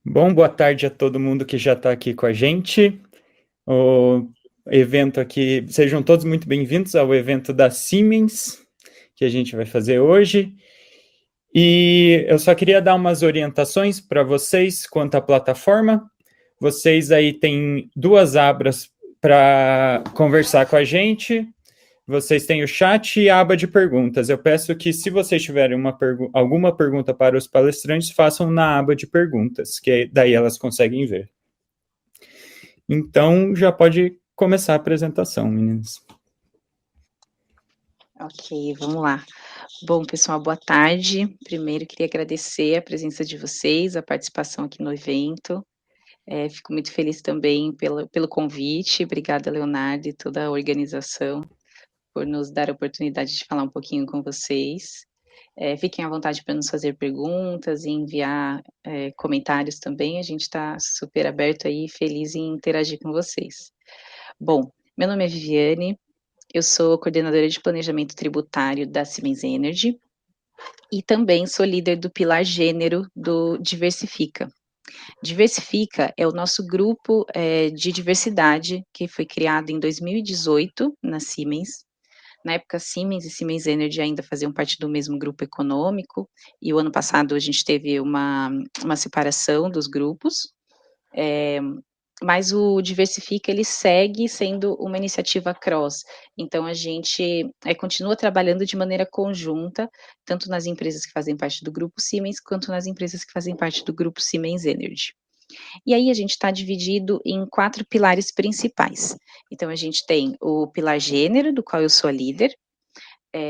Bom, boa tarde a todo mundo que já está aqui com a gente. O evento aqui, sejam todos muito bem-vindos ao evento da Siemens, que a gente vai fazer hoje. E eu só queria dar umas orientações para vocês quanto à plataforma. Vocês aí têm duas abas para conversar com a gente. Vocês têm o chat e a aba de perguntas. Eu peço que, se vocês tiverem alguma pergunta para os palestrantes, façam na aba de perguntas, que daí elas conseguem ver. Então, já pode começar a apresentação, meninas. Ok, vamos lá. Bom, pessoal, boa tarde. Primeiro, queria agradecer a presença de vocês, a participação aqui no evento. Fico muito feliz também pelo convite. Obrigada, Leonardo, e toda a organização, por nos dar a oportunidade de falar um pouquinho com vocês. Fiquem à vontade para nos fazer perguntas e enviar comentários também. A gente está super aberto aí, feliz em interagir com vocês. Bom, meu nome é Viviane, eu sou coordenadora de planejamento tributário da Siemens Energy e também sou líder do pilar gênero do Diversifica. Diversifica é o nosso grupo de diversidade que foi criado em 2018 na Siemens. Na época, Siemens e Siemens Energy ainda faziam parte do mesmo grupo econômico, e o ano passado a gente teve uma separação dos grupos, mas o Diversifica, ele segue sendo uma iniciativa cross, então a gente continua trabalhando de maneira conjunta, tanto nas empresas que fazem parte do grupo Siemens, quanto nas empresas que fazem parte do grupo Siemens Energy. E aí a gente está dividido em 4 pilares principais. Então a gente tem o pilar gênero, do qual eu sou a líder,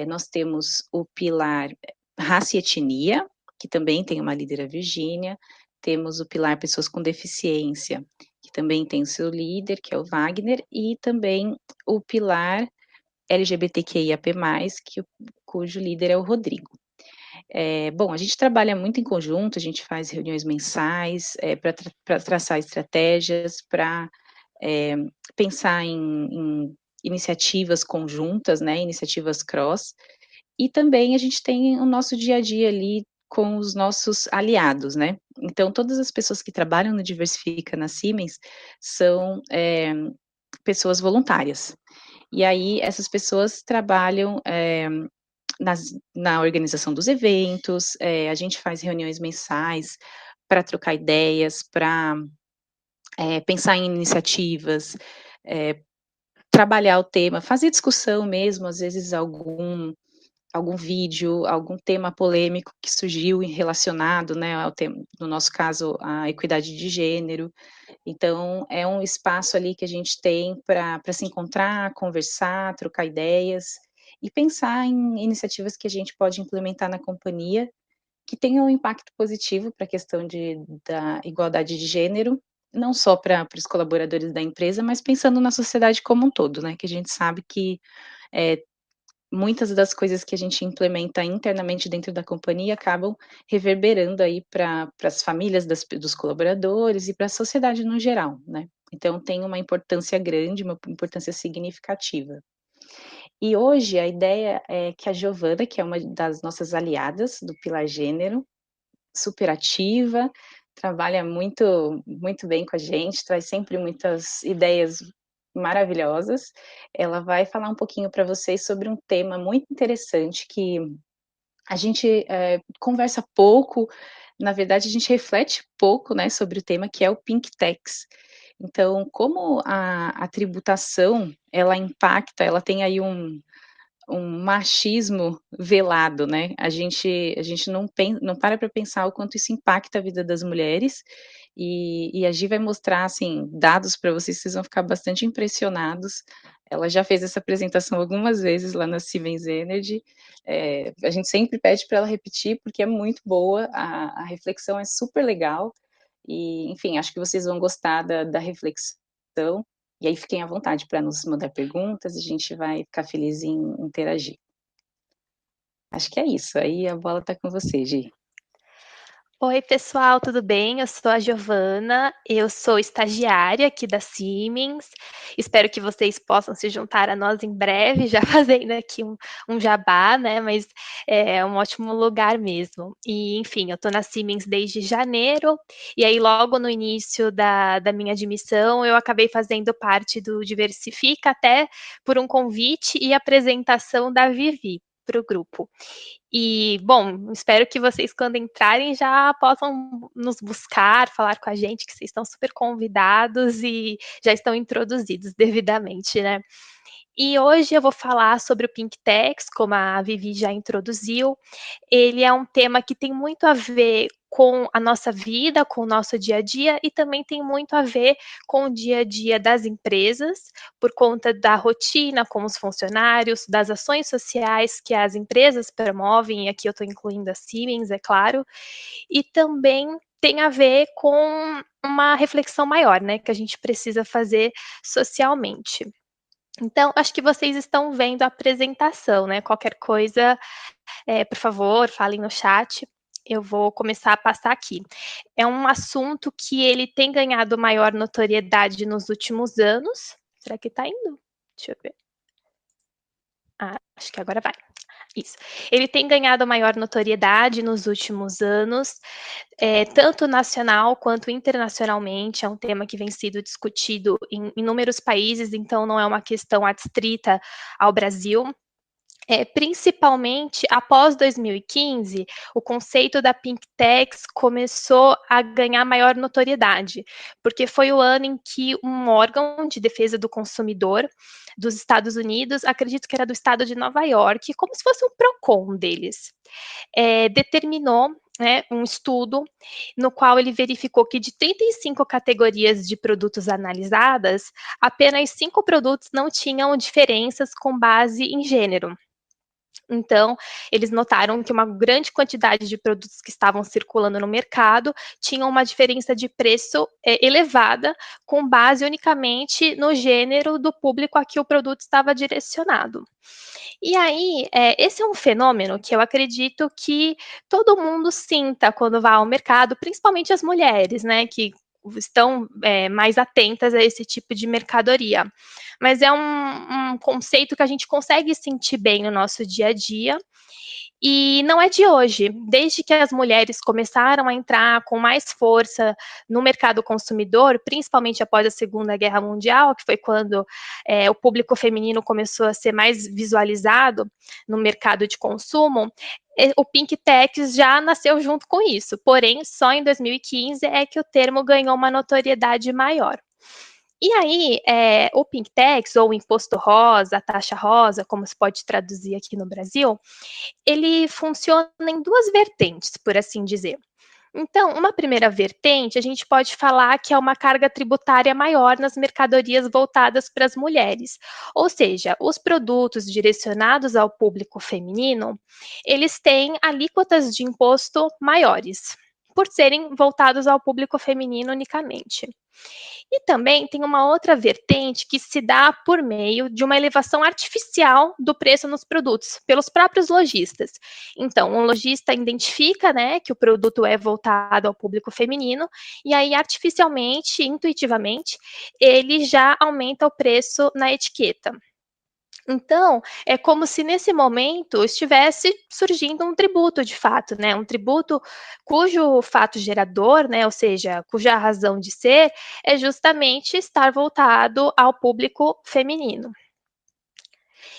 nós temos o pilar raça e etnia, que também tem uma líder, a Virgínia, temos o pilar pessoas com deficiência, que também tem o seu líder, que é o Wagner, e também o pilar LGBTQIAP+, cujo líder é o Rodrigo. Bom, a gente trabalha muito em conjunto, a gente faz reuniões mensais, para traçar estratégias, para pensar em iniciativas conjuntas, né, iniciativas cross, e também a gente tem o nosso dia a dia ali com os nossos aliados, né. Então todas as pessoas que trabalham no Diversifica na Siemens são, pessoas voluntárias. E aí essas pessoas trabalham, na organização dos eventos, a gente faz reuniões mensais para trocar ideias, para pensar em iniciativas, trabalhar o tema, fazer discussão mesmo, às vezes algum vídeo, algum tema polêmico que surgiu relacionado, né, ao tema, no nosso caso, a equidade de gênero. Então, é um espaço ali que a gente tem para se encontrar, conversar, trocar ideias e pensar em iniciativas que a gente pode implementar na companhia, que tenham um impacto positivo para a questão da igualdade de gênero, não só para os colaboradores da empresa, mas pensando na sociedade como um todo, né, que a gente sabe que, eh, muitas das coisas que a gente implementa internamente dentro da companhia acabam reverberando aí para as famílias dos colaboradores e para a sociedade no geral, né. Então tem uma importância grande, uma importância significativa. E hoje a ideia é que a Giovana, que é uma das nossas aliadas do pilar gênero, super ativa, trabalha muito bem com a gente, traz sempre muitas ideias maravilhosas. Ela vai falar um pouquinho para vocês sobre um tema muito interessante que a gente, conversa pouco, na verdade a gente reflete pouco, né, sobre o tema, que é o Pink Tax. Então, como a tributação, ela impacta, ela tem aí um machismo velado, né, a gente não para para pensar o quanto isso impacta a vida das mulheres, e a Gi vai mostrar, assim, dados para vocês, vocês vão ficar bastante impressionados. Ela já fez essa apresentação algumas vezes lá na Siemens Energy, a gente sempre pede para ela repetir, porque é muito boa, a reflexão é super legal, e enfim, acho que vocês vão gostar da reflexão, e aí fiquem à vontade para nos mandar perguntas, a gente vai ficar feliz em interagir. Acho que é isso, aí a bola está com você, Gi. Oi, pessoal, tudo bem? Eu sou a Giovana, eu sou estagiária aqui da Siemens. Espero que vocês possam se juntar a nós em breve, já fazendo aqui um jabá, né? Mas é um ótimo lugar mesmo. E, enfim, eu estou na Siemens desde janeiro, e aí logo no início da minha admissão, eu acabei fazendo parte do Diversifica, até por um convite e apresentação da Vivi para o grupo. E, bom, espero que vocês, quando entrarem, já possam nos buscar, falar com a gente, que vocês estão super convidados e já estão introduzidos devidamente, né? E hoje eu vou falar sobre o Pink Tax, como a Vivi já introduziu. Ele é um tema que tem muito a ver com a nossa vida, com o nosso dia a dia, e também tem muito a ver com o dia a dia das empresas, por conta da rotina com os funcionários, das ações sociais que as empresas promovem, e aqui eu estou incluindo a Siemens, é claro, e também tem a ver com uma reflexão maior, né, que a gente precisa fazer socialmente. Então, acho que vocês estão vendo a apresentação, né? Qualquer coisa, por favor, falem no chat. Eu vou começar a passar aqui. É um assunto que ele tem ganhado maior notoriedade nos últimos anos. Será que está indo? Deixa eu ver. Acho que agora vai. Isso. Ele tem ganhado maior notoriedade nos últimos anos, tanto nacional quanto internacionalmente. É um tema que vem sido discutido em inúmeros países, então não é uma questão adstrita ao Brasil. Principalmente após 2015, o conceito da Pink Tax começou a ganhar maior notoriedade, porque foi o ano em que um órgão de defesa do consumidor dos Estados Unidos, acredito que era do estado de Nova York, como se fosse um PROCON deles, determinou, né, um estudo no qual ele verificou que de 35 categorias de produtos analisadas, apenas 5 produtos não tinham diferenças com base em gênero. Então, eles notaram que uma grande quantidade de produtos que estavam circulando no mercado tinham uma diferença de preço elevada, com base unicamente no gênero do público a que o produto estava direcionado. E aí, esse é um fenômeno que eu acredito que todo mundo sinta quando vai ao mercado, principalmente as mulheres, né, que estão mais atentas a esse tipo de mercadoria. Mas é um conceito que a gente consegue sentir bem no nosso dia a dia, e não é de hoje. Desde que as mulheres começaram a entrar com mais força no mercado consumidor, principalmente após a Segunda Guerra Mundial, que foi quando o público feminino começou a ser mais visualizado no mercado de consumo, o Pink Tax já nasceu junto com isso. Porém, só em 2015 é que o termo ganhou uma notoriedade maior. E aí, o Pink Tax, ou o imposto rosa, a taxa rosa, como se pode traduzir aqui no Brasil, ele funciona em duas vertentes, por assim dizer. Então, uma primeira vertente, a gente pode falar que é uma carga tributária maior nas mercadorias voltadas para as mulheres. Ou seja, os produtos direcionados ao público feminino, eles têm alíquotas de imposto maiores, por serem voltados ao público feminino unicamente. E também tem uma outra vertente que se dá por meio de uma elevação artificial do preço nos produtos, pelos próprios lojistas. Então, um lojista identifica, né, que o produto é voltado ao público feminino, e aí, artificialmente, intuitivamente, ele já aumenta o preço na etiqueta. Então, é como se nesse momento estivesse surgindo um tributo de fato, né? Um tributo cujo fato gerador, né? Ou seja, cuja razão de ser é justamente estar voltado ao público feminino.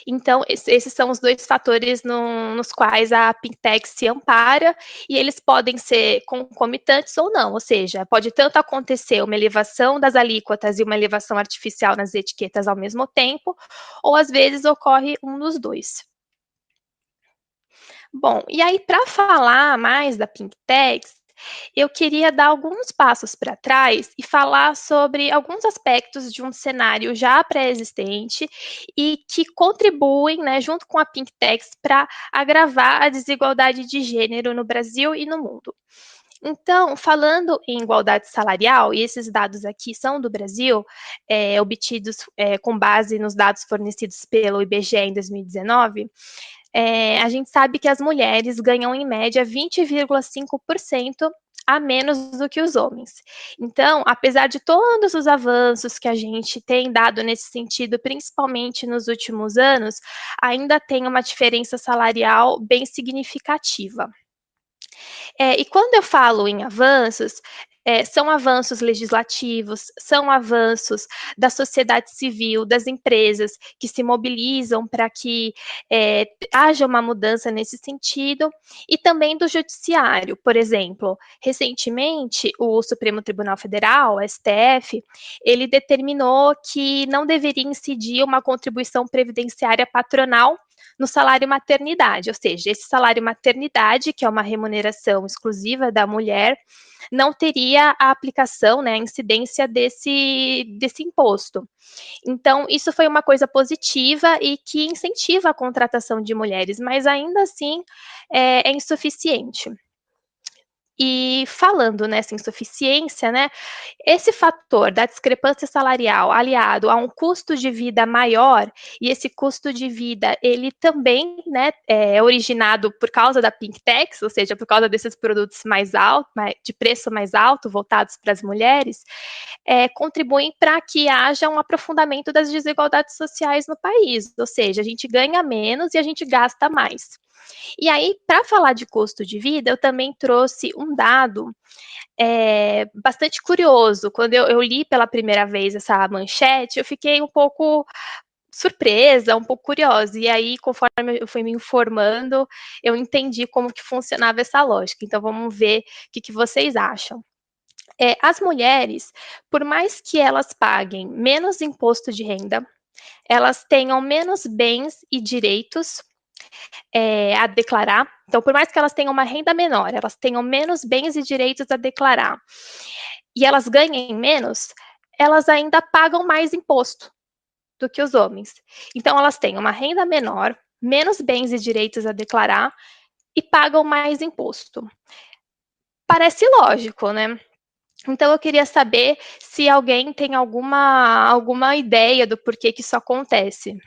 Então, esses são os dois fatores nos quais a Pintex se ampara, e eles podem ser concomitantes ou não, ou seja, pode tanto acontecer uma elevação das alíquotas e uma elevação artificial nas etiquetas ao mesmo tempo, ou às vezes ocorre um dos dois. Bom, e aí para falar mais da Pintex, eu queria dar alguns passos para trás e falar sobre alguns aspectos de um cenário já pré-existente e que contribuem, né, junto com a Pinktex, para agravar a desigualdade de gênero no Brasil e no mundo. Então, falando em igualdade salarial, e esses dados aqui são do Brasil, obtidos com base nos dados fornecidos pelo IBGE em 2019, a gente sabe que as mulheres ganham, em média, 20,5% a menos do que os homens. Então, apesar de todos os avanços que a gente tem dado nesse sentido, principalmente nos últimos anos, ainda tem uma diferença salarial bem significativa. E quando eu falo em avanços, são avanços legislativos, são avanços da sociedade civil, das empresas que se mobilizam para que haja uma mudança nesse sentido, e também do judiciário. Por exemplo, recentemente, o Supremo Tribunal Federal, o STF, ele determinou que não deveria incidir uma contribuição previdenciária patronal no salário maternidade, ou seja, esse salário maternidade, que é uma remuneração exclusiva da mulher, não teria a aplicação, né, a incidência desse imposto. Então, isso foi uma coisa positiva e que incentiva a contratação de mulheres, mas ainda assim é insuficiente. E falando nessa insuficiência, né, esse fator da discrepância salarial aliado a um custo de vida maior, e esse custo de vida, ele também, né, é originado por causa da Pink Tax, ou seja, por causa desses produtos mais altos, de preço mais alto, voltados para as mulheres, contribuem para que haja um aprofundamento das desigualdades sociais no país, ou seja, a gente ganha menos e a gente gasta mais. E aí, para falar de custo de vida, eu também trouxe um dado bastante curioso. Quando eu li pela primeira vez essa manchete, eu fiquei um pouco surpresa, um pouco curiosa. E aí, conforme eu fui me informando, eu entendi como que funcionava essa lógica. Então, vamos ver o que vocês acham. As mulheres, por mais que elas paguem menos imposto de renda, elas tenham menos bens e direitos a declarar. Então, por mais que elas tenham uma renda menor, elas tenham menos bens e direitos a declarar, e elas ganhem menos, elas ainda pagam mais imposto do que os homens. Então, elas têm uma renda menor, menos bens e direitos a declarar e pagam mais imposto. Parece lógico, né? Então, eu queria saber se alguém tem alguma ideia do porquê que isso acontece.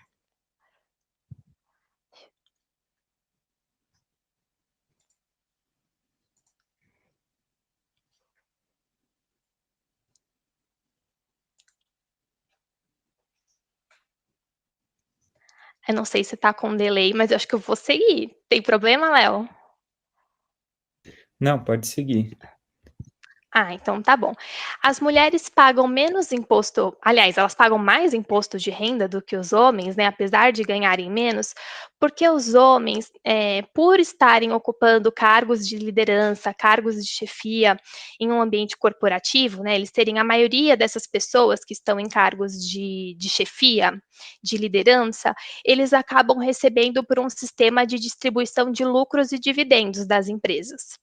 Eu não sei se tá com delay, mas eu acho que eu vou seguir. Tem problema, Léo? Não, pode seguir. Então tá bom. As mulheres pagam menos imposto, aliás, elas pagam mais imposto de renda do que os homens, né? Apesar de ganharem menos, porque os homens, por estarem ocupando cargos de liderança, cargos de chefia em um ambiente corporativo, né? Eles terem a maioria dessas pessoas que estão em cargos de chefia, de liderança, eles acabam recebendo por um sistema de distribuição de lucros e dividendos das empresas.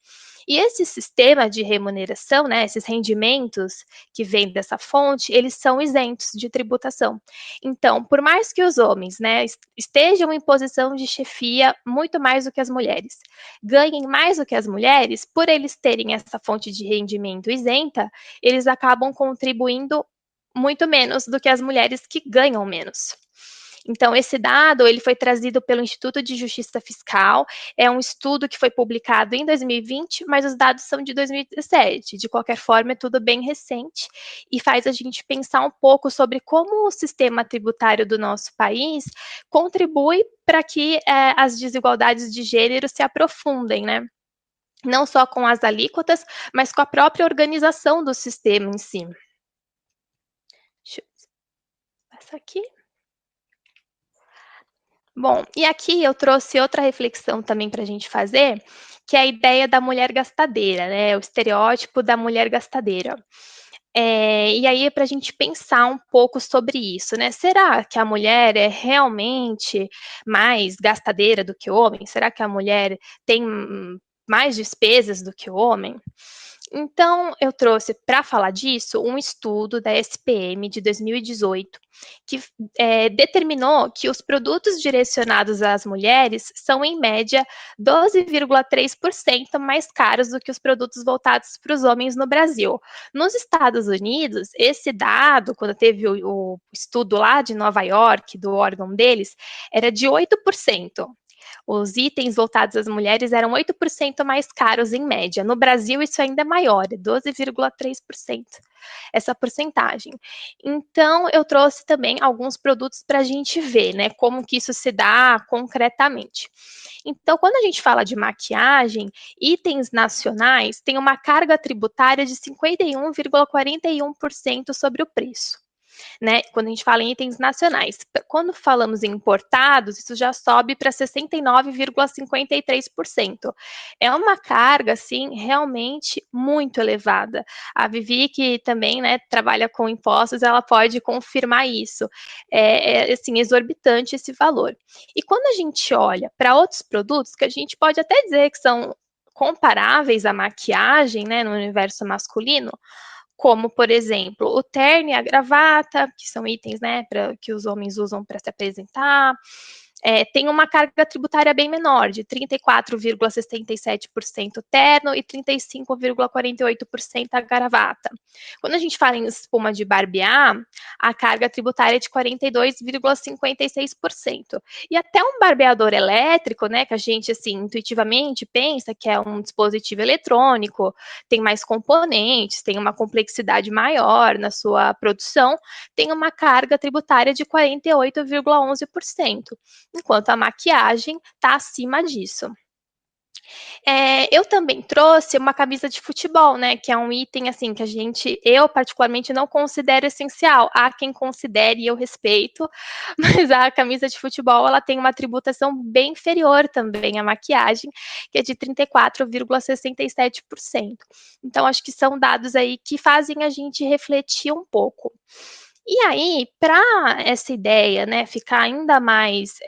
E esse sistema de remuneração, né, esses rendimentos que vêm dessa fonte, eles são isentos de tributação. Então, por mais que os homens, né, estejam em posição de chefia muito mais do que as mulheres, ganhem mais do que as mulheres, por eles terem essa fonte de rendimento isenta, eles acabam contribuindo muito menos do que as mulheres que ganham menos. Então, esse dado ele foi trazido pelo Instituto de Justiça Fiscal, é um estudo que foi publicado em 2020, mas os dados são de 2017. De qualquer forma, é tudo bem recente e faz a gente pensar um pouco sobre como o sistema tributário do nosso país contribui para que as desigualdades de gênero se aprofundem, né? Não só com as alíquotas, mas com a própria organização do sistema em si. Deixa eu passar aqui. Bom, e aqui eu trouxe outra reflexão também para a gente fazer, que é a ideia da mulher gastadeira, né? O estereótipo da mulher gastadeira. E aí é para a gente pensar um pouco sobre isso, né? Será que a mulher é realmente mais gastadeira do que o homem? Será que a mulher tem mais despesas do que o homem? Então, eu trouxe para falar disso um estudo da SPM de 2018, que determinou que os produtos direcionados às mulheres são, em média, 12,3% mais caros do que os produtos voltados para os homens no Brasil. Nos Estados Unidos, esse dado, quando teve o estudo lá de Nova York, do órgão deles, era de 8%. os itens voltados às mulheres eram 8% mais caros em média. No Brasil, isso ainda é maior, é 12,3%, essa porcentagem. Então, eu trouxe também alguns produtos para a gente ver, né, como que isso se dá concretamente. Então, quando a gente fala de maquiagem, itens nacionais têm uma carga tributária de 51,41% sobre o preço, né? Quando a gente fala em itens nacionais. Quando falamos em importados, isso já sobe para 69,53%. É uma carga, assim, realmente muito elevada. A Vivi, que também, né, trabalha com impostos, ela pode confirmar isso. Assim, exorbitante esse valor. E quando a gente olha para outros produtos, que a gente pode até dizer que são comparáveis à maquiagem, né, no universo masculino, como, por exemplo, o terno e a gravata, que são itens, né, que os homens usam para se apresentar, tem uma carga tributária bem menor, de 34,67% terno e 35,48% a gravata. Quando a gente fala em espuma de barbear, a carga tributária é de 42,56%. E até um barbeador elétrico, né, que a gente, assim, intuitivamente pensa que é um dispositivo eletrônico, tem mais componentes, tem uma complexidade maior na sua produção, tem uma carga tributária de 48,11%. Enquanto a maquiagem está acima disso. Eu também trouxe uma camisa de futebol, né, que é um item, assim, que eu particularmente não considero essencial. Há quem considere e eu respeito, mas a camisa de futebol, ela tem uma tributação bem inferior também à maquiagem, que é de 34,67%. Então, acho que são dados aí que fazem a gente refletir um pouco. E aí, para essa ideia, né, ficar ainda mais,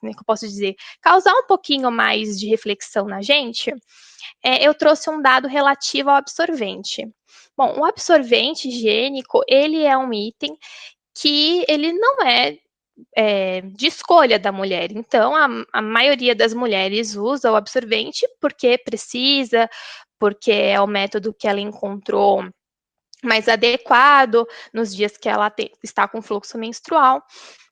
como é que eu posso dizer, causar um pouquinho mais de reflexão na gente, eu trouxe um dado relativo ao absorvente. Bom, o absorvente higiênico, ele é um item que ele não é, de escolha da mulher. Então, a maioria das mulheres usa o absorvente porque precisa, porque é o método que ela encontrou mais adequado nos dias que ela está com fluxo menstrual.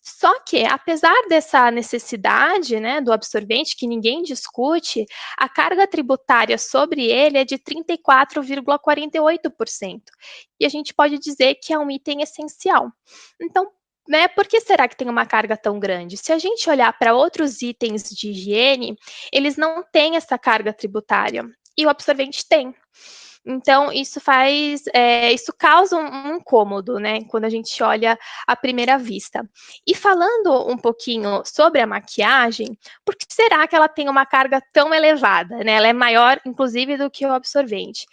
Só que, apesar dessa necessidade, né, do absorvente, que ninguém discute, a carga tributária sobre ele é de 34,48%. E a gente pode dizer que é um item essencial. Então, né, por que será que tem uma carga tão grande? Se a gente olhar para outros itens de higiene, eles não têm essa carga tributária. E o absorvente tem. Então, isso causa um incômodo, né, quando a gente olha à primeira vista. E falando um pouquinho sobre a maquiagem, por que será que ela tem uma carga tão elevada, né? Ela é maior, inclusive, do que o absorvente.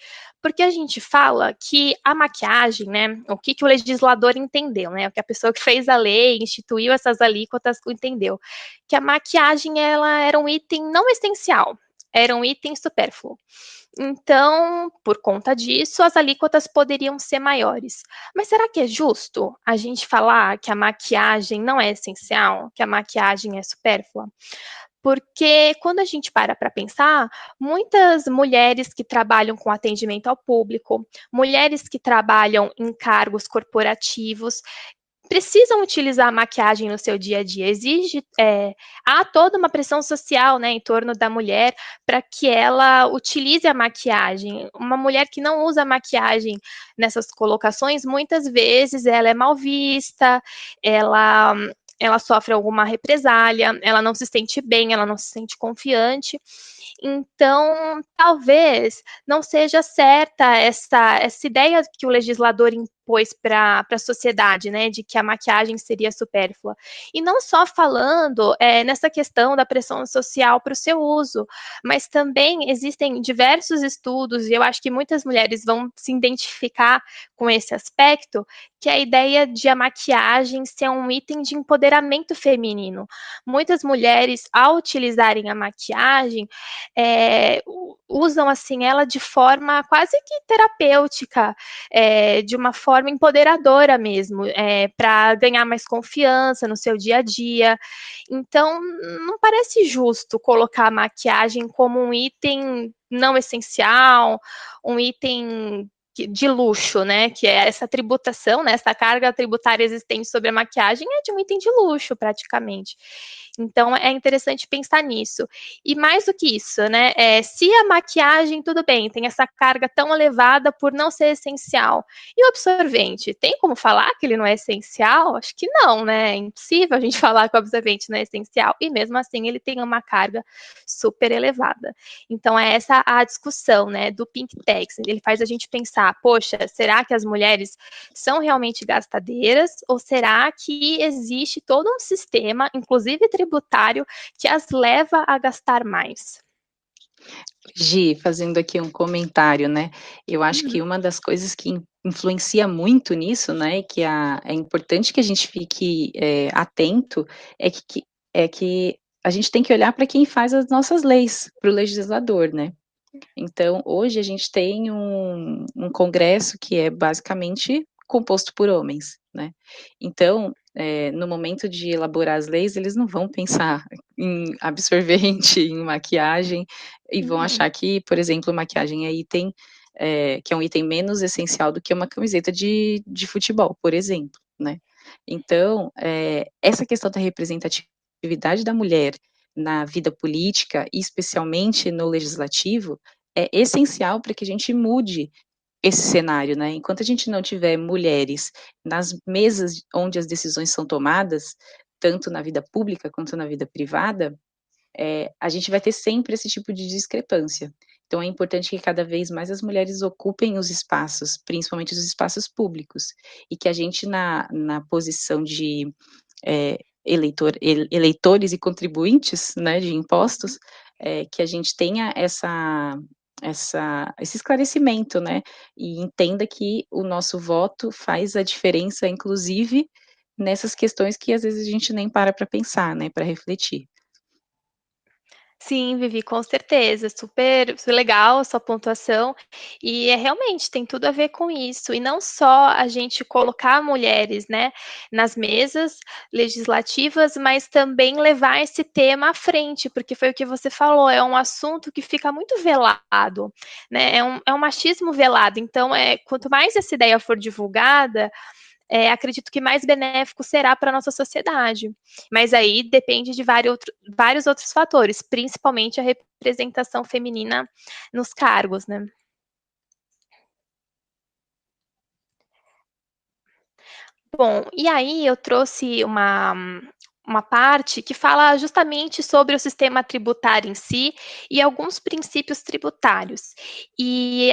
Porque a gente fala que a maquiagem, né, o que o legislador entendeu, né, o que a pessoa que fez a lei, instituiu essas alíquotas, entendeu, que a maquiagem, ela era um item não essencial, era um item supérfluo. Então, por conta disso, as alíquotas poderiam ser maiores. Mas será que é justo a gente falar que a maquiagem não é essencial, que a maquiagem é supérflua? Porque quando a gente para pensar, muitas mulheres que trabalham com atendimento ao público, mulheres que trabalham em cargos corporativos, precisam utilizar a maquiagem no seu dia a dia. Há toda uma pressão social, né, em torno da mulher para que ela utilize a maquiagem. Uma mulher que não usa maquiagem nessas colocações, muitas vezes ela é mal vista, ela sofre alguma represália, ela não se sente bem, ela não se sente confiante. Então, talvez não seja certa essa ideia que o legislador impôs para a sociedade, né, de que a maquiagem seria supérflua. E não só falando nessa questão da pressão social para o seu uso, mas também existem diversos estudos, e eu acho que muitas mulheres vão se identificar com esse aspecto, que é a ideia de a maquiagem ser um item de empoderamento feminino. Muitas mulheres, ao utilizarem a maquiagem, usam assim ela de forma quase que terapêutica, de uma forma empoderadora mesmo, para ganhar mais confiança no seu dia a dia. Então, não parece justo colocar a maquiagem como um item não essencial, um item de luxo, né, que é essa tributação, né, essa carga tributária existente sobre a maquiagem é de um item de luxo, praticamente. Então, é interessante pensar nisso. E mais do que isso, né, se a maquiagem, tudo bem, tem essa carga tão elevada por não ser essencial, e o absorvente, tem como falar que ele não é essencial? Acho que não, né, é impossível a gente falar que o absorvente não é essencial, e mesmo assim ele tem uma carga super elevada. Então, é essa a discussão, né, do Pink Tax. Ele faz a gente pensar, poxa, será que as mulheres são realmente gastadeiras, ou será que existe todo um sistema, inclusive tributário, que as leva a gastar mais? Gi, fazendo aqui um comentário, né, eu acho que uma das coisas que influencia muito nisso, né, e que é importante que a gente fique, atento, é que a gente tem que olhar para quem faz as nossas leis, para o legislador, né. Então, hoje a gente tem um congresso que é basicamente composto por homens, né. Então, no momento de elaborar as leis, eles não vão pensar em absorvente, em maquiagem, e vão achar que, por exemplo, maquiagem é item, que é um item menos essencial do que uma camiseta de futebol, por exemplo, né. Então, essa questão da representatividade da mulher na vida política, e especialmente no legislativo, é essencial para que a gente mude esse cenário, né. Enquanto a gente não tiver mulheres nas mesas onde as decisões são tomadas, tanto na vida pública quanto na vida privada, a gente vai ter sempre esse tipo de discrepância. Então é importante que cada vez mais as mulheres ocupem os espaços, principalmente os espaços públicos, e que a gente na posição de, eleitores e contribuintes, né, de impostos, que a gente tenha esse esclarecimento, né, e entenda que o nosso voto faz a diferença, inclusive, nessas questões que às vezes a gente nem para pensar, né, para refletir. Sim, Vivi, com certeza, super legal a sua pontuação, e realmente tem tudo a ver com isso, e não só a gente colocar mulheres, né, nas mesas legislativas, mas também levar esse tema à frente, porque foi o que você falou, é um assunto que fica muito velado, né, é um machismo velado, então, quanto mais essa ideia for divulgada, acredito que mais benéfico será para a nossa sociedade. Mas aí depende de vários outros fatores, principalmente a representação feminina nos cargos, né. Bom, e aí eu trouxe uma parte que fala justamente sobre o sistema tributário em si e alguns princípios tributários. E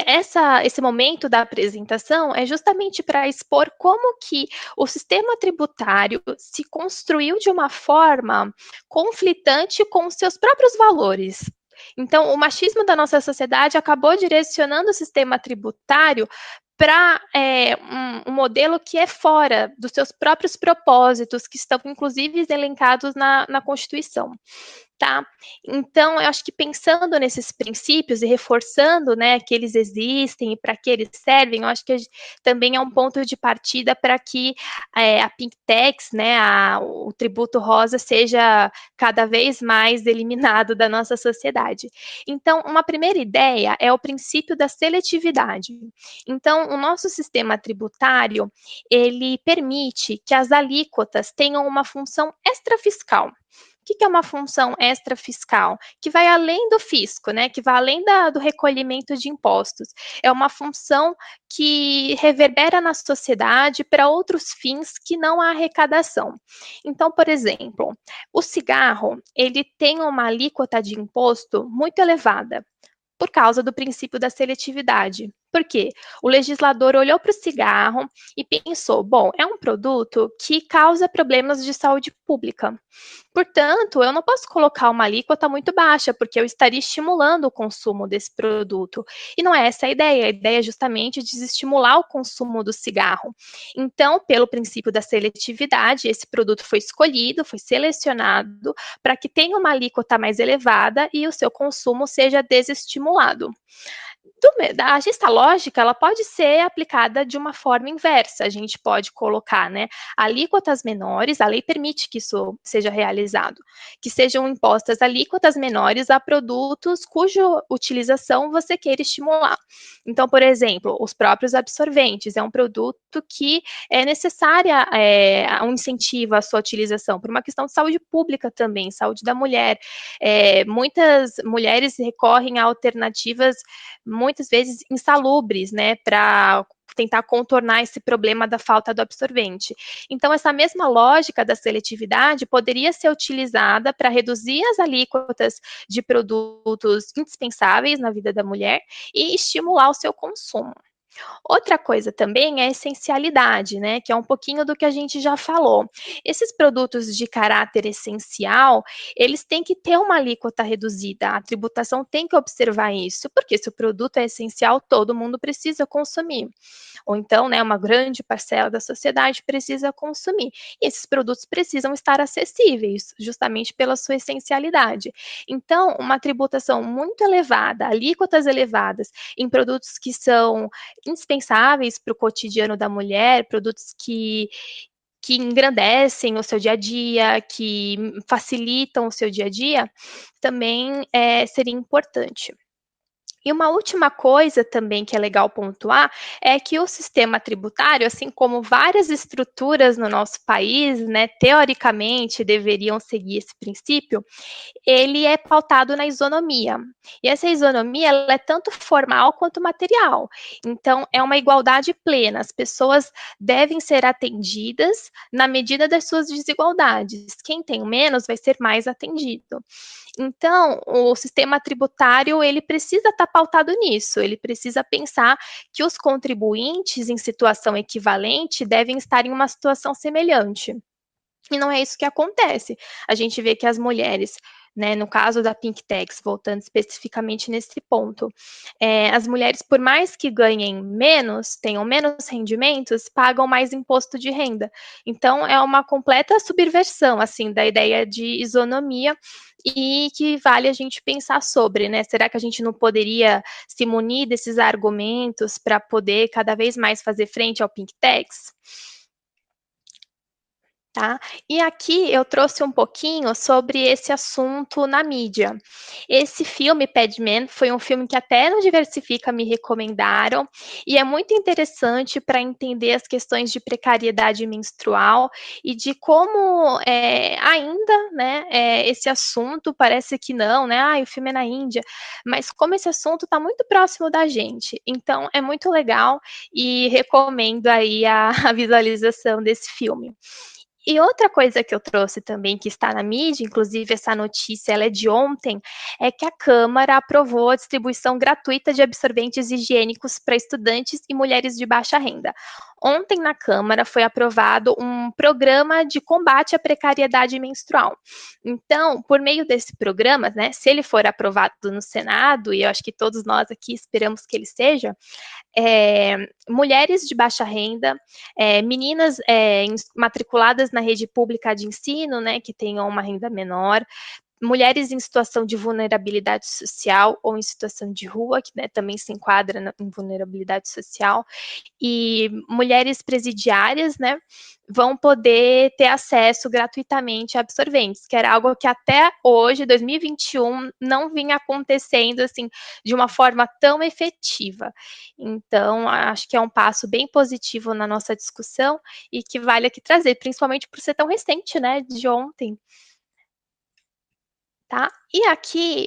esse momento da apresentação é justamente para expor como que o sistema tributário se construiu de uma forma conflitante com os seus próprios valores. Então, o machismo da nossa sociedade acabou direcionando o sistema tributário para um modelo que é fora dos seus próprios propósitos, que estão inclusive elencados na Constituição, tá? Então, eu acho que pensando nesses princípios e reforçando, né, que eles existem e para que eles servem, eu acho que também é um ponto de partida para que a Pink Tax, né, o tributo rosa, seja cada vez mais eliminado da nossa sociedade. Então, uma primeira ideia é o princípio da seletividade. Então, o nosso sistema tributário, ele permite que as alíquotas tenham uma função extrafiscal. O que é uma função extrafiscal? Que vai além do fisco, né? Que vai além do recolhimento de impostos. É uma função que reverbera na sociedade para outros fins que não a arrecadação. Então, por exemplo, o cigarro, ele tem uma alíquota de imposto muito elevada, por causa do princípio da seletividade. Por quê? O legislador olhou para o cigarro e pensou, bom, é um produto que causa problemas de saúde pública. Portanto, eu não posso colocar uma alíquota muito baixa, porque eu estaria estimulando o consumo desse produto. E não é essa a ideia é justamente desestimular o consumo do cigarro. Então, pelo princípio da seletividade, esse produto foi escolhido, foi selecionado para que tenha uma alíquota mais elevada e o seu consumo seja desestimulado. A gesta lógica, ela pode ser aplicada de uma forma inversa, a gente pode colocar, né, alíquotas menores, a lei permite que isso seja realizado, que sejam impostas alíquotas menores a produtos cuja utilização você queira estimular. Então, por exemplo, os próprios absorventes, é um produto que é necessária um incentivo à sua utilização, por uma questão de saúde pública também, saúde da mulher. Muitas mulheres recorrem a alternativas muitas vezes insalubres, né, para tentar contornar esse problema da falta do absorvente. Então, essa mesma lógica da seletividade poderia ser utilizada para reduzir as alíquotas de produtos indispensáveis na vida da mulher e estimular o seu consumo. Outra coisa também é a essencialidade, né, que é um pouquinho do que a gente já falou. Esses produtos de caráter essencial, eles têm que ter uma alíquota reduzida, a tributação tem que observar isso, porque se o produto é essencial, todo mundo precisa consumir. Ou então, né, uma grande parcela da sociedade precisa consumir. E esses produtos precisam estar acessíveis, justamente pela sua essencialidade. Então, uma tributação muito elevada, alíquotas elevadas em produtos que são indispensáveis para o cotidiano da mulher, produtos que engrandecem o seu dia a dia, que facilitam o seu dia a dia, também seria importante. E uma última coisa também que é legal pontuar é que o sistema tributário, assim como várias estruturas no nosso país, né, teoricamente deveriam seguir esse princípio, ele é pautado na isonomia. E essa isonomia, ela é tanto formal quanto material. Então, é uma igualdade plena. As pessoas devem ser atendidas na medida das suas desigualdades. Quem tem menos vai ser mais atendido. Então, o sistema tributário, ele precisa estar pautado nisso, ele precisa pensar que os contribuintes em situação equivalente devem estar em uma situação semelhante. E não é isso que acontece. A gente vê que as mulheres, né, no caso da Pink Tax, voltando especificamente nesse ponto, as mulheres, por mais que ganhem menos, tenham menos rendimentos, pagam mais imposto de renda. Então, é uma completa subversão, assim, da ideia de isonomia e que vale a gente pensar sobre, né? Será que a gente não poderia se munir desses argumentos para poder cada vez mais fazer frente ao Pink Tax? Tá? E aqui eu trouxe um pouquinho sobre esse assunto na mídia. Esse filme, Padman, foi um filme que até no Diversifica me recomendaram, e é muito interessante para entender as questões de precariedade menstrual e de como ainda, né, esse assunto parece que não, né, o filme é na Índia, mas como esse assunto está muito próximo da gente. Então, é muito legal e recomendo aí a visualização desse filme. E outra coisa que eu trouxe também, que está na mídia, inclusive essa notícia ela é de ontem, é que a Câmara aprovou a distribuição gratuita de absorventes higiênicos para estudantes e mulheres de baixa renda. Ontem na Câmara foi aprovado um programa de combate à precariedade menstrual. Então, por meio desse programa, né, se ele for aprovado no Senado, e eu acho que todos nós aqui esperamos que ele seja, mulheres de baixa renda, meninas matriculadas na rede pública de ensino, né, que tenham uma renda menor, mulheres em situação de vulnerabilidade social ou em situação de rua, que né, também se enquadra em vulnerabilidade social, e mulheres presidiárias, né, vão poder ter acesso gratuitamente a absorventes, que era algo que até hoje, 2021, não vinha acontecendo assim de uma forma tão efetiva. Então, acho que é um passo bem positivo na nossa discussão e que vale aqui trazer, principalmente por ser tão recente, né, de ontem. Tá? E aqui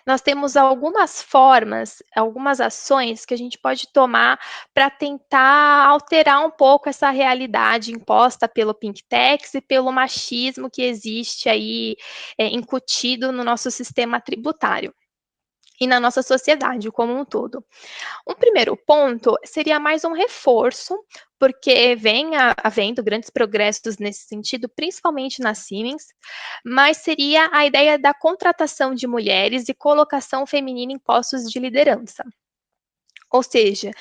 nós temos algumas formas, algumas ações que a gente pode tomar para tentar alterar um pouco essa realidade imposta pelo Pink Tax e pelo machismo que existe aí incutido no nosso sistema tributário e na nossa sociedade como um todo. Um primeiro ponto seria mais um reforço, porque vem havendo grandes progressos nesse sentido, principalmente na Siemens, mas seria a ideia da contratação de mulheres e colocação feminina em postos de liderança. Ou seja,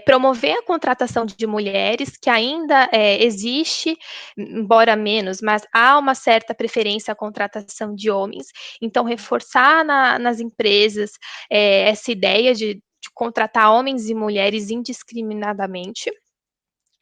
promover a contratação de mulheres, que ainda existe, embora menos, mas há uma certa preferência à contratação de homens. Então, reforçar nas empresas essa ideia de contratar homens e mulheres indiscriminadamente.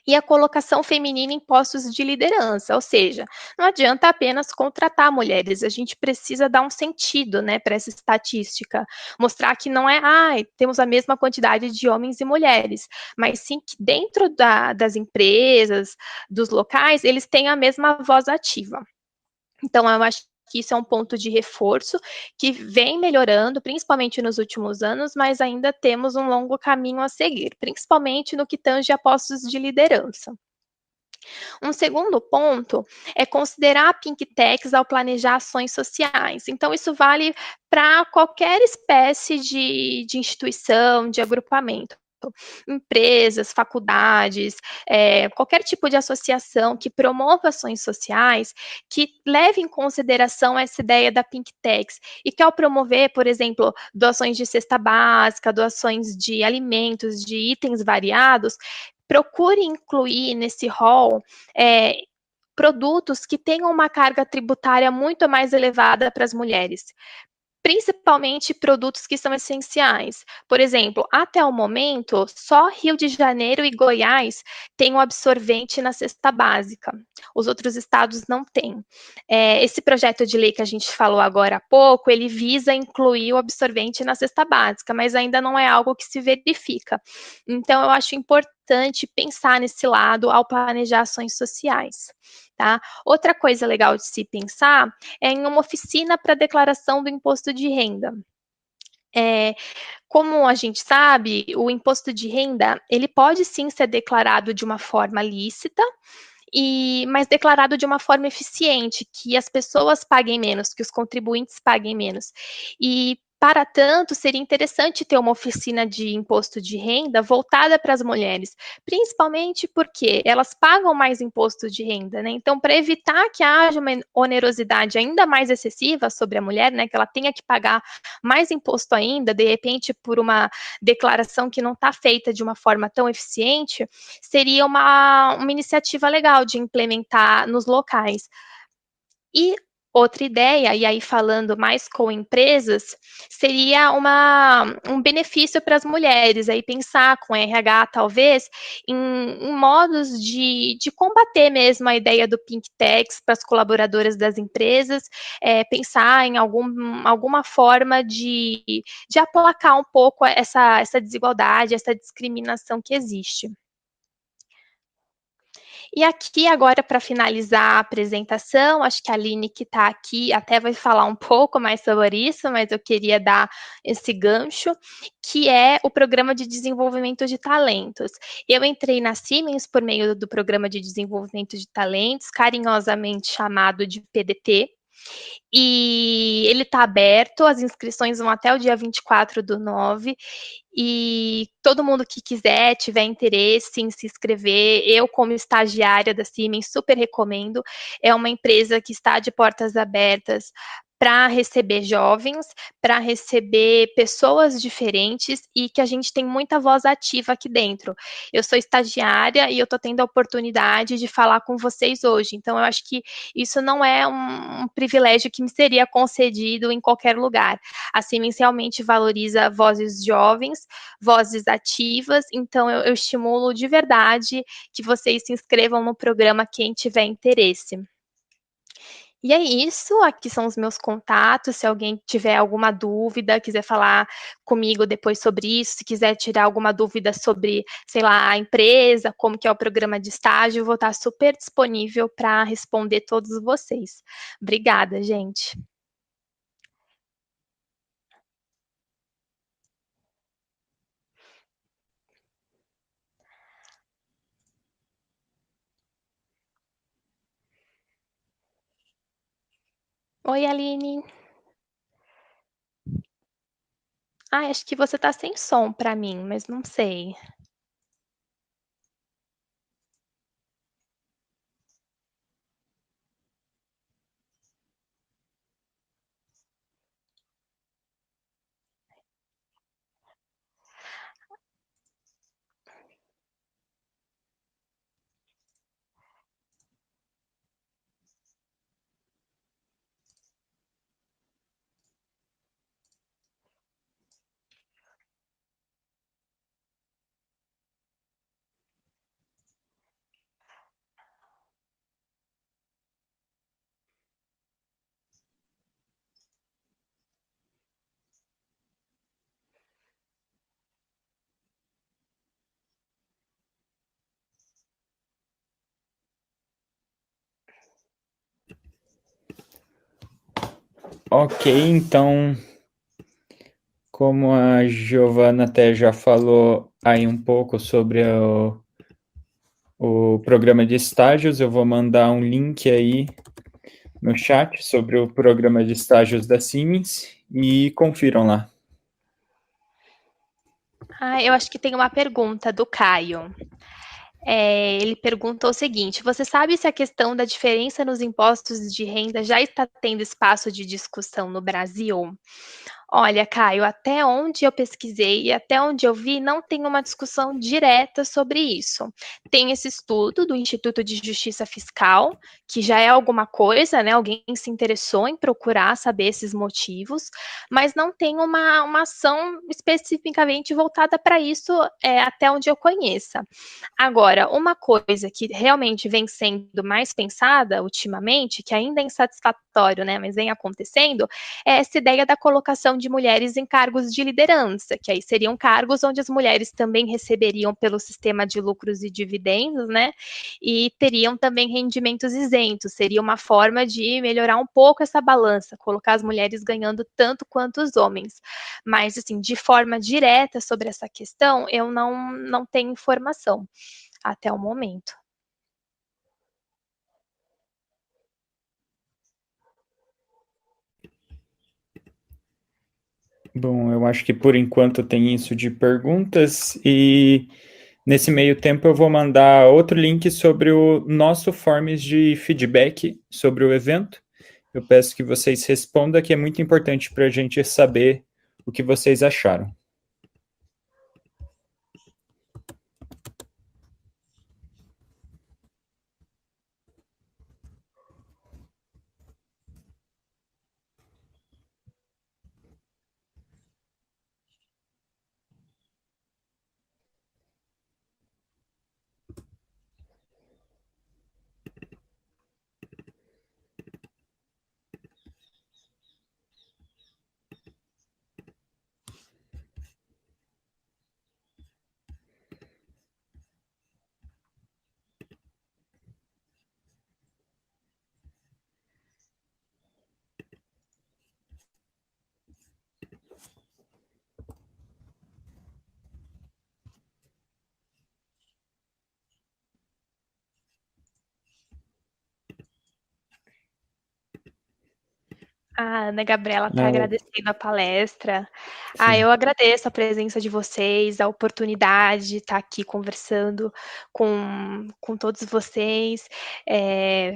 E a colocação feminina em postos de liderança, ou seja, não adianta apenas contratar mulheres, a gente precisa dar um sentido, né, para essa estatística, mostrar que não é, temos a mesma quantidade de homens e mulheres, mas sim que dentro das empresas, dos locais, eles têm a mesma voz ativa. Então, eu acho que isso é um ponto de reforço que vem melhorando, principalmente nos últimos anos, mas ainda temos um longo caminho a seguir, principalmente no que tange a postos de liderança. Um segundo ponto é considerar a Pink Techs ao planejar ações sociais. Então, isso vale para qualquer espécie de instituição, de agrupamento. Empresas, faculdades, qualquer tipo de associação que promova ações sociais, que leve em consideração essa ideia da Pink Techs e que ao promover, por exemplo, doações de cesta básica, doações de alimentos, de itens variados, procure incluir nesse rol produtos que tenham uma carga tributária muito mais elevada para as mulheres, principalmente produtos que são essenciais. Por exemplo, até o momento, só Rio de Janeiro e Goiás têm o absorvente na cesta básica. Os outros estados não têm. Esse projeto de lei que a gente falou agora há pouco, ele visa incluir o absorvente na cesta básica, mas ainda não é algo que se verifica. Então, eu acho importante pensar nesse lado ao planejar ações sociais. Tá? Outra coisa legal de se pensar é em uma oficina para declaração do imposto de renda. Como a gente sabe, o imposto de renda, ele pode sim ser declarado de uma forma lícita, mas declarado de uma forma eficiente, que as pessoas paguem menos, que os contribuintes paguem menos. E, para tanto, seria interessante ter uma oficina de imposto de renda voltada para as mulheres, principalmente porque elas pagam mais imposto de renda, né? Então, para evitar que haja uma onerosidade ainda mais excessiva sobre a mulher, né, que ela tenha que pagar mais imposto ainda, de repente, por uma declaração que não está feita de uma forma tão eficiente, seria uma iniciativa legal de implementar nos locais. E outra ideia, e aí falando mais com empresas, seria um benefício para as mulheres, aí pensar com RH, talvez, em modos de combater mesmo a ideia do Pink Tax para as colaboradoras das empresas, pensar em alguma forma de aplacar um pouco essa desigualdade, essa discriminação que existe. E aqui agora para finalizar a apresentação, acho que a Aline que está aqui até vai falar um pouco mais sobre isso, mas eu queria dar esse gancho, que é o Programa de Desenvolvimento de Talentos. Eu entrei na Siemens por meio do Programa de Desenvolvimento de Talentos, carinhosamente chamado de PDT, e ele está aberto, as inscrições vão até o dia 24/9, e todo mundo que quiser, tiver interesse em se inscrever, eu como estagiária da Siemens super recomendo, é uma empresa que está de portas abertas para receber jovens, para receber pessoas diferentes e que a gente tem muita voz ativa aqui dentro. Eu sou estagiária e eu estou tendo a oportunidade de falar com vocês hoje, então eu acho que isso não é um privilégio que me seria concedido em qualquer lugar. A Siemens realmente valoriza vozes jovens, vozes ativas, então eu estimulo de verdade que vocês se inscrevam no programa quem tiver interesse. E é isso, aqui são os meus contatos, se alguém tiver alguma dúvida, quiser falar comigo depois sobre isso, se quiser tirar alguma dúvida sobre, sei lá, a empresa, como que é o programa de estágio, eu vou estar super disponível para responder todos vocês. Obrigada, gente. Oi, Aline. Acho que você está sem som para mim, mas não sei. Ok, então, como a Giovana até já falou aí um pouco sobre o programa de estágios, eu vou mandar um link aí no chat sobre o programa de estágios da Siemens e confiram lá. Eu acho que tem uma pergunta do Caio. Ele perguntou o seguinte: você sabe se a questão da diferença nos impostos de renda já está tendo espaço de discussão no Brasil? Olha, Caio, até onde eu pesquisei e até onde eu vi, não tem uma discussão direta sobre isso. Tem esse estudo do Instituto de Justiça Fiscal, que já é alguma coisa, né? Alguém se interessou em procurar saber esses motivos, mas não tem uma ação especificamente voltada para isso, até onde eu conheça. Agora, uma coisa que realmente vem sendo mais pensada ultimamente, que ainda é insatisfatório, né, mas vem acontecendo, é essa ideia da colocação de mulheres em cargos de liderança, que aí seriam cargos onde as mulheres também receberiam pelo sistema de lucros e dividendos, né, e teriam também rendimentos isentos. Seria uma forma de melhorar um pouco essa balança, colocar as mulheres ganhando tanto quanto os homens. Mas, assim, de forma direta sobre essa questão, eu não tenho informação até o momento. Bom, eu acho que por enquanto tem isso de perguntas e nesse meio tempo eu vou mandar outro link sobre o nosso forms de feedback sobre o evento. Eu peço que vocês respondam, que é muito importante para a gente saber o que vocês acharam. A Ana Gabriela está agradecendo a palestra. Sim. Eu agradeço a presença de vocês, a oportunidade de estar aqui conversando com todos vocês.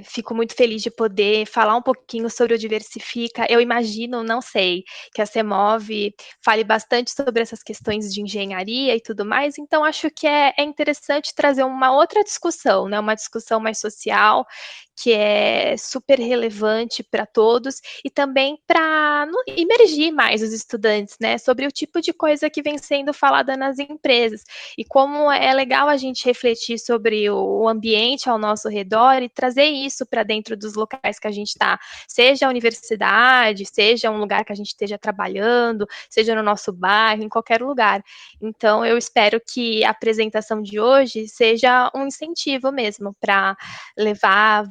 Fico muito feliz de poder falar um pouquinho sobre o Diversifica. Eu imagino, não sei, que a CEMOV fale bastante sobre essas questões de engenharia e tudo mais, então acho que é interessante trazer uma outra discussão, né? Uma discussão mais social, que é super relevante para todos, e também para imergir mais os estudantes, né, sobre o tipo de coisa que vem sendo falada nas empresas, e como é legal a gente refletir sobre o ambiente ao nosso redor e trazer isso para dentro dos locais que a gente está, seja a universidade, seja um lugar que a gente esteja trabalhando, seja no nosso bairro, em qualquer lugar. Então, eu espero que a apresentação de hoje seja um incentivo mesmo para levar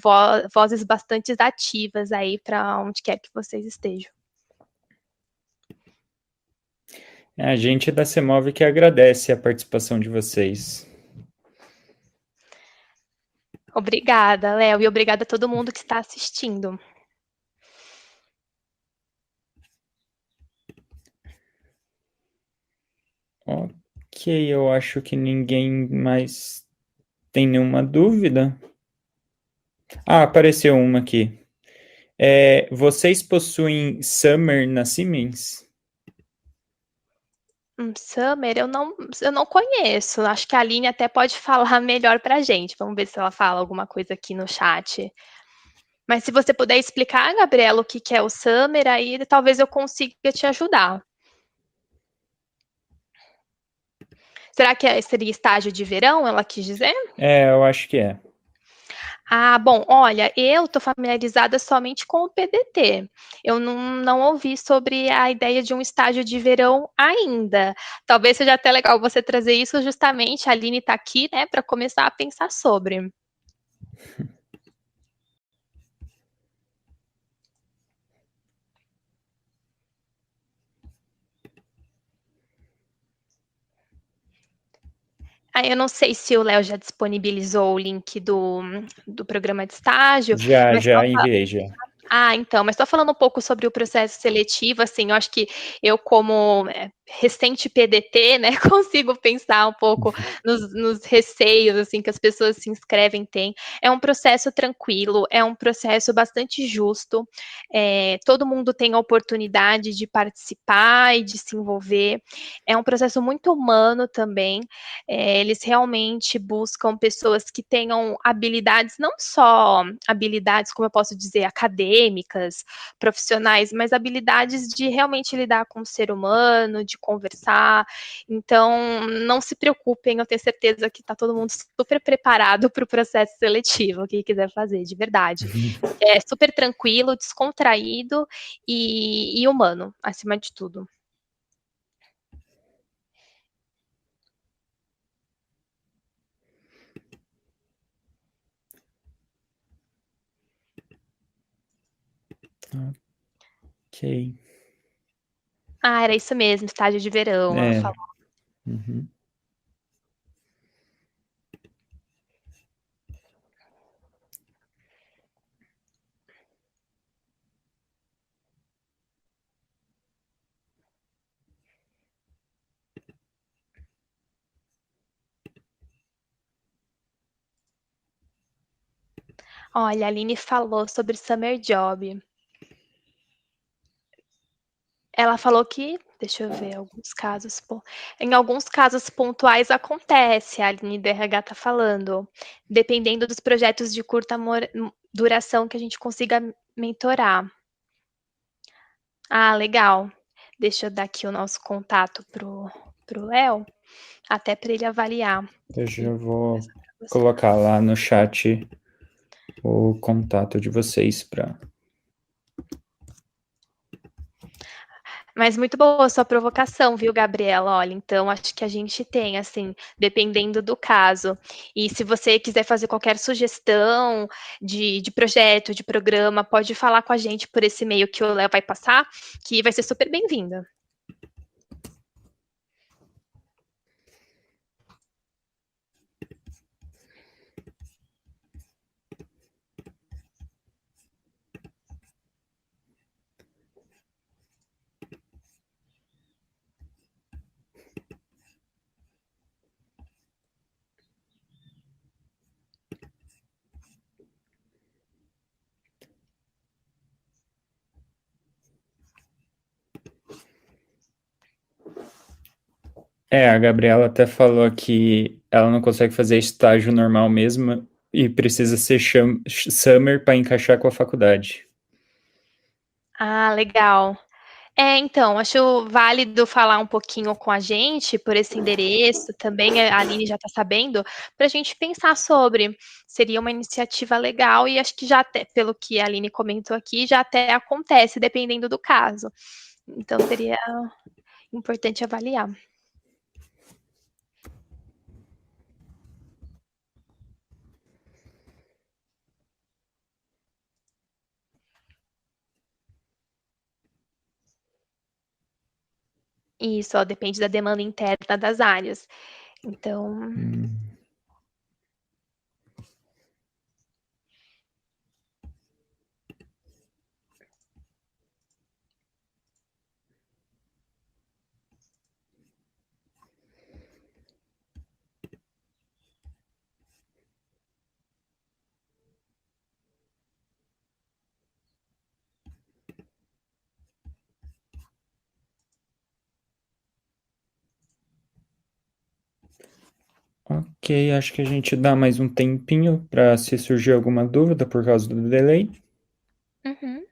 vozes bastante ativas aí para onde quer que vocês estejam. A gente da CEMOV que agradece a participação de vocês. Obrigada, Léo, e obrigada a todo mundo que está assistindo. Ok, eu acho que ninguém mais tem nenhuma dúvida. Apareceu uma aqui. Vocês possuem Summer na Siemens? Summer, eu não conheço. Acho que a Aline até pode falar melhor para a gente. Vamos ver se ela fala alguma coisa aqui no chat. Mas se você puder explicar, Gabriela, o que é o Summer, aí talvez eu consiga te ajudar. Será que seria estágio de verão, ela quis dizer? Eu acho que é. Bom, olha, eu estou familiarizada somente com o PDT. Eu não ouvi sobre a ideia de um estágio de verão ainda. Talvez seja até legal você trazer isso justamente, a Aline está aqui, né, para começar a pensar sobre. Eu não sei se o Léo já disponibilizou o link do programa de estágio, mas Já enviei, já. então, mas estou falando um pouco sobre o processo seletivo, assim, eu acho que eu como recente PDT, né, consigo pensar um pouco nos receios, assim, que as pessoas se inscrevem têm. É um processo tranquilo, é um processo bastante justo, todo mundo tem a oportunidade de participar e de se envolver, é um processo muito humano também, eles realmente buscam pessoas que tenham habilidades, não só habilidades, como eu posso dizer, acadêmicas, profissionais, mas habilidades de realmente lidar com o ser humano, de conversar. Então, não se preocupem, eu tenho certeza que está todo mundo super preparado para o processo seletivo, quem quiser fazer, de verdade. É super tranquilo, descontraído e humano, acima de tudo. Ok. Era isso mesmo, estágio de verão, ela falou. Uhum. Olha, a Aline falou sobre Summer Job. Ela falou que, deixa eu ver, em alguns casos pontuais acontece, a Aline do RH está falando, dependendo dos projetos de curta duração que a gente consiga mentorar. Legal. Deixa eu dar aqui o nosso contato pro Léo, até para ele avaliar. Eu já vou colocar lá no chat o contato de vocês para. Mas muito boa a sua provocação, viu, Gabriela? Olha, então acho que a gente tem, assim, dependendo do caso. E se você quiser fazer qualquer sugestão de projeto, de programa, pode falar com a gente por esse e-mail que o Léo vai passar, que vai ser super bem-vinda. A Gabriela até falou que ela não consegue fazer estágio normal mesmo e precisa ser summer para encaixar com a faculdade. Legal. Então, acho válido falar um pouquinho com a gente por esse endereço, também a Aline já está sabendo, para a gente pensar sobre. Seria uma iniciativa legal e acho que já até, pelo que a Aline comentou aqui, já até acontece, dependendo do caso. Então, seria importante avaliar. Isso, depende da demanda interna das áreas. Então, Ok, acho que a gente dá mais um tempinho para se surgir alguma dúvida por causa do delay. uhum.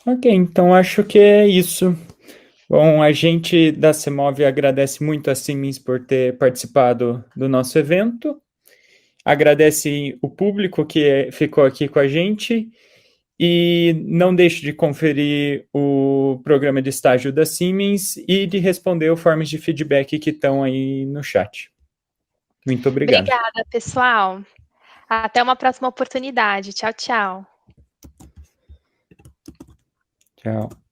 Ok, então acho que é isso. Bom, a gente da CEMOV agradece muito a Siemens por ter participado do nosso evento, agradece o público que ficou aqui com a gente e não deixe de conferir o programa de estágio da Siemens e de responder os formas de feedback que estão aí no chat. Muito obrigado. Obrigada, pessoal. Até uma próxima oportunidade. Tchau, tchau. Tchau.